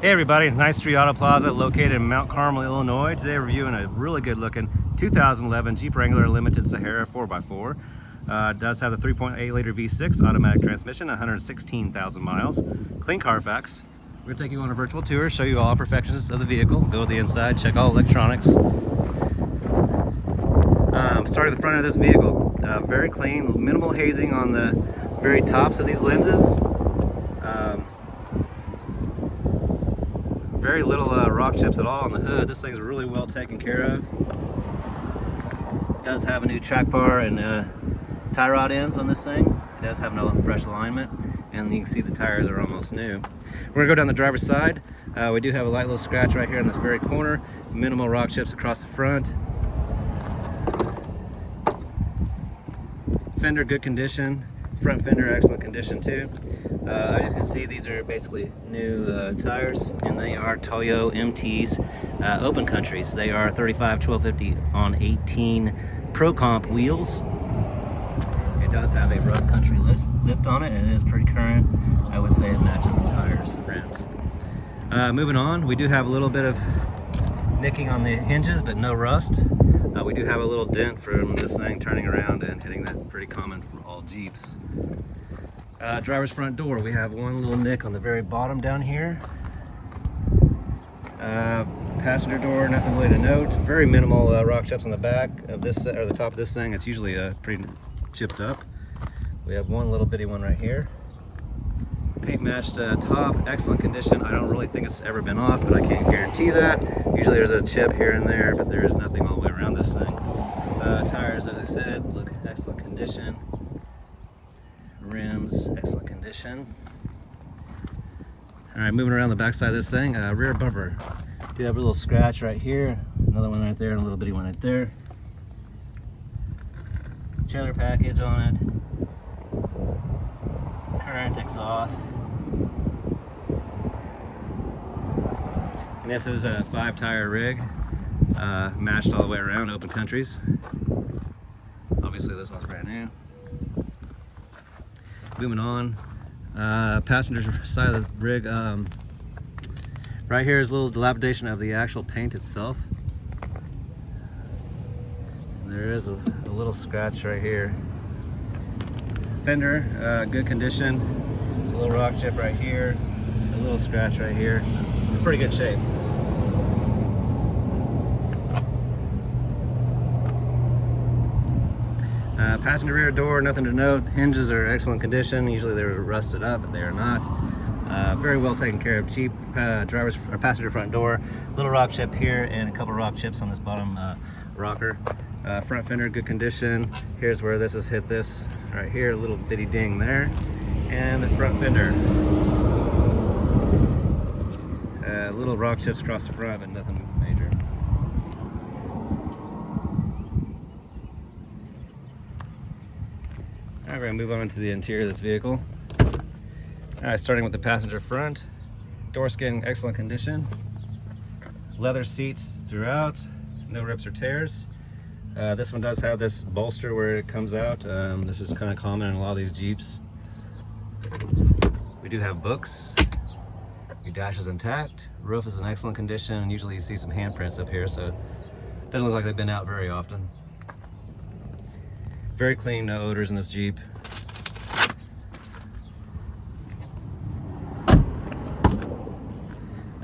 Hey everybody, it's nice Street Auto Plaza located in Mount Carmel, Illinois. Today we're reviewing a really good looking 2011 Jeep Wrangler Limited Sahara 4x4. It does have the 3.8 liter V6 automatic transmission, 116,000 miles, clean Carfax. We're going to take you on a virtual tour, show you all imperfections of the vehicle, go to the inside, check all electronics. Starting at the front of this vehicle, very clean, minimal hazing on the very tops of these lenses. Very little rock chips at all on the hood. This thing's really well taken care of. It does have a new track bar and tie rod ends on this thing. It does have no fresh alignment, and you can see the tires are almost new. We're gonna go down the driver's side. We do have a light little scratch right here in this very corner. Minimal rock chips across the front. Fender, good condition. Front fender, excellent condition too. As you can see, these are basically new tires, and they are Toyo MTs, open countries. They are 35 1250 on 18 Pro Comp wheels. It does have a rough country lift on it, and it is pretty current. I would say it matches the tires and rims. Moving on, we do have a little bit of nicking on the hinges, but no rust. We do have a little dent from this thing turning around and hitting that, pretty common for all Jeeps. Driver's front door, we have one little nick on the very bottom down here. Passenger door, nothing really to note. Very minimal rock chips on the back of this, or the top of this thing. It's usually pretty chipped up. We have one little bitty one right here. Paint matched top, excellent condition. I don't really think it's ever been off, but I can't guarantee that. Usually there's a chip here and there, but there is nothing all the way around this thing. Tires, as I said, look excellent condition. Rims, excellent condition. All right, moving around the back side of this thing, rear bumper. Do have a little scratch right here, another one right there, and a little bitty one right there. Trailer package on it. Current exhaust. And this is a 5-tire rig, matched all the way around, open countries. Obviously this one's brand new. Moving on, passenger side of the rig. Right here is a little dilapidation of the actual paint itself. There is a little scratch right here. Fender, good condition. There's a little rock chip right here, a little scratch right here. In pretty good shape. Passenger rear door, nothing to note. Hinges are excellent condition. Usually they're rusted up, but they are not. Very well taken care of. Cheap. Driver's or passenger front door. Little rock chip here and a couple rock chips on this bottom rocker. Front fender, good condition. Here's where this has hit this right here, a little bitty ding there. And the front fender. Little rock chips across the front, but nothing major. Alright, we're going to move on to the interior of this vehicle. Alright, starting with the passenger front. Door skin, excellent condition. Leather seats throughout, no rips or tears. This one does have this bolster where it comes out. This is kind of common in a lot of these Jeeps. We do have books. Your dash is intact. Roof is in excellent condition, and usually you see some handprints up here, so it doesn't look like they've been out very often. Very clean, no odors in this Jeep.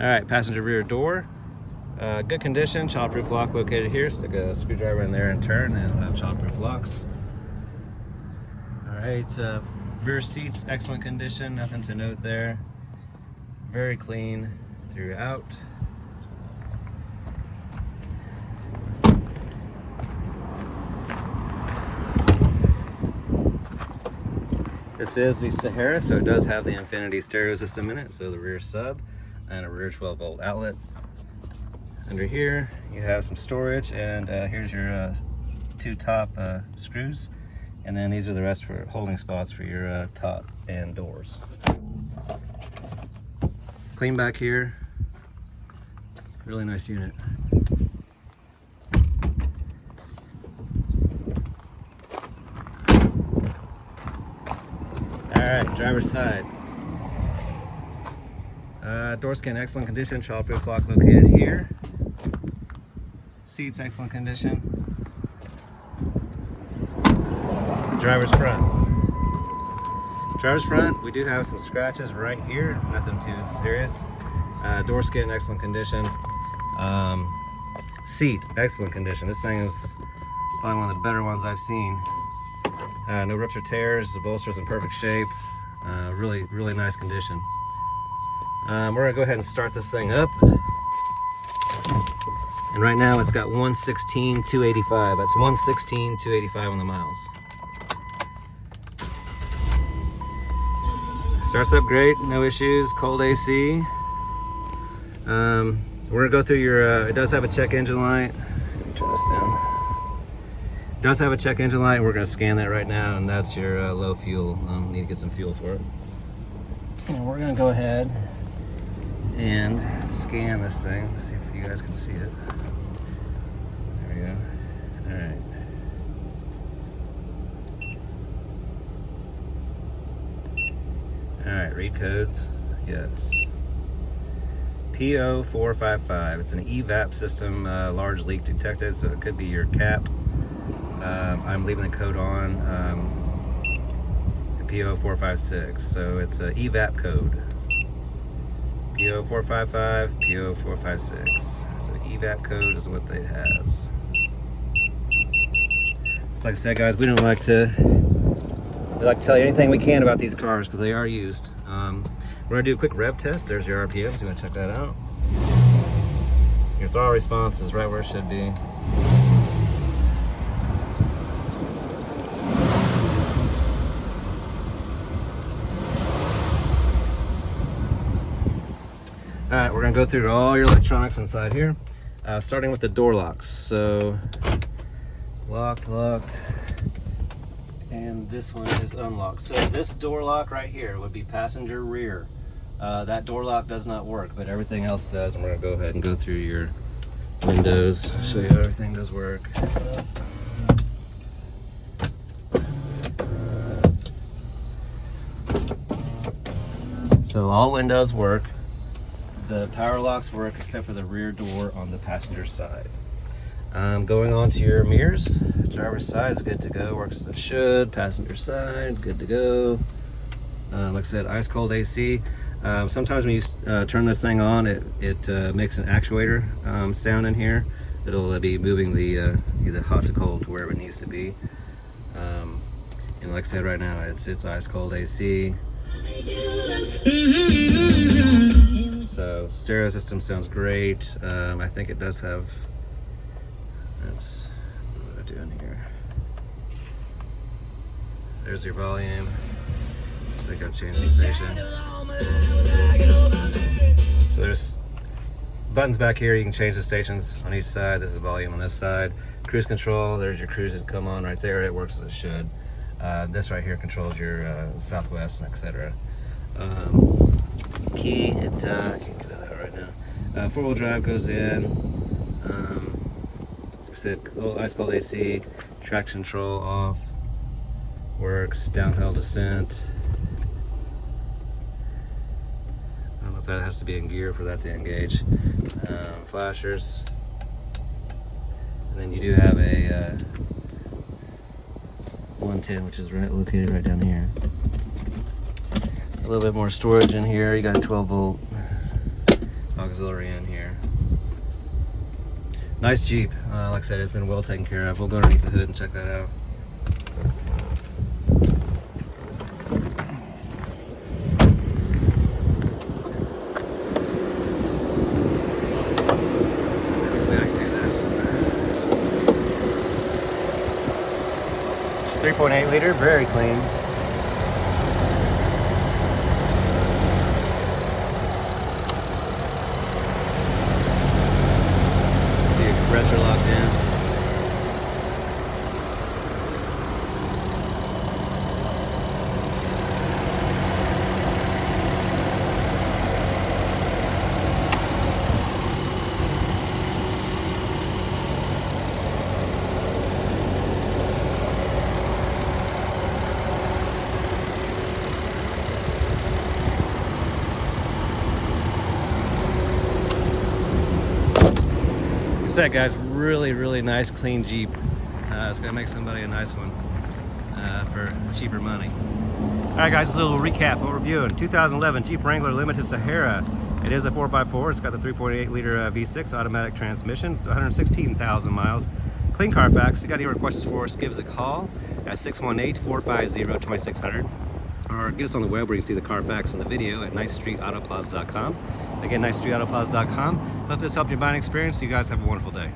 Alright, passenger rear door. Good condition, childproof lock located here. Stick a screwdriver in there and turn, and it'll have childproof locks. Alright, rear seats, excellent condition, nothing to note there. Very clean throughout. This is the Sahara, so it does have the infinity stereo system in it, so the rear sub and a rear 12-volt outlet. Under here you have some storage, and here's your 2 top screws, and then these are the rest for holding spots for your top and doors. Clean back here, really nice unit. Alright, driver's side. Door skin, excellent condition. Childproof lock located here. Seats, excellent condition. Driver's front. Driver's front, we do have some scratches right here. Nothing too serious. Door skin, excellent condition. Seat, excellent condition. This thing is probably one of the better ones I've seen. No rips or tears. The bolster's in perfect shape. Really nice condition. We're gonna go ahead and start this thing up. And right now it's got 116,285. That's 116,285 on the miles. Starts up great, no issues, cold AC. We're gonna go through your, it does have a check engine light. Let me turn this down. It does have a check engine light. We're gonna scan that right now, and that's your low fuel. Need to get some fuel for it. And we're gonna go ahead and scan this thing. Let's see if you guys can see it. There we go. All right. All right, read codes. Yes. PO455. It's an EVAP system, large leak detected, so it could be your cap. I'm leaving the code on PO456, so it's a EVAP code. PO455, PO456. So EVAP code is what it has. So like I said, guys, we like to tell you anything we can about these cars because they are used. We're gonna do a quick rev test. There's your RPMs. You wanna check that out? Your throttle response is right where it should be. All right, we're gonna go through all your electronics inside here, starting with the door locks. So, locked, and this one is unlocked. So this door lock right here would be passenger rear. That door lock does not work, but everything else does. And we're gonna go ahead and go through your windows, show you how everything does work. So all windows work. The power locks work except for the rear door on the passenger side. Going on to your mirrors. Driver's side is good to go, works as it should. Passenger side, good to go. Like I said, ice cold AC. Sometimes when you turn this thing on, it makes an actuator sound in here. It'll be moving the either hot to cold to wherever it needs to be. And like I said, right now it's ice cold AC. So stereo system sounds great. I think it does have. Oops, what am I doing here? There's your volume. So I gotta change the station. So there's buttons back here. You can change the stations on each side. This is volume on this side. Cruise control. There's your cruise that come on right there. It works as it should. This right here controls your southwest and etc. Key. I can't get it out right now. Four-wheel drive goes in. Like I said, ice cold AC. Traction control off. Works. Downhill descent. I don't know if that has to be in gear for that to engage. Flashers. And then you do have a 110, which is located right down here. A little bit more storage in here. You got a 12-volt auxiliary in here. Nice Jeep. Like I said, it's been well taken care of. We'll go underneath the hood and check that out. Hopefully I can do this. 3.8 liter, very clean. Compressor locked in. that, guys, really nice clean Jeep. It's gonna make somebody a nice one for cheaper money. All right, guys, a little recap what we're reviewing. 2011 Jeep Wrangler Limited Sahara. It is a 4x4. It's got the 3.8 liter V6 automatic transmission, 116,000 miles. Clean Carfax. You got any questions for us, give us a call at 618-450-2600. Or get us on the web where you can see the Carfax and the video at nicestreetautoplaza.com. Again, nicestreetautoplaza.com. Hope this helped your buying experience. You guys have a wonderful day.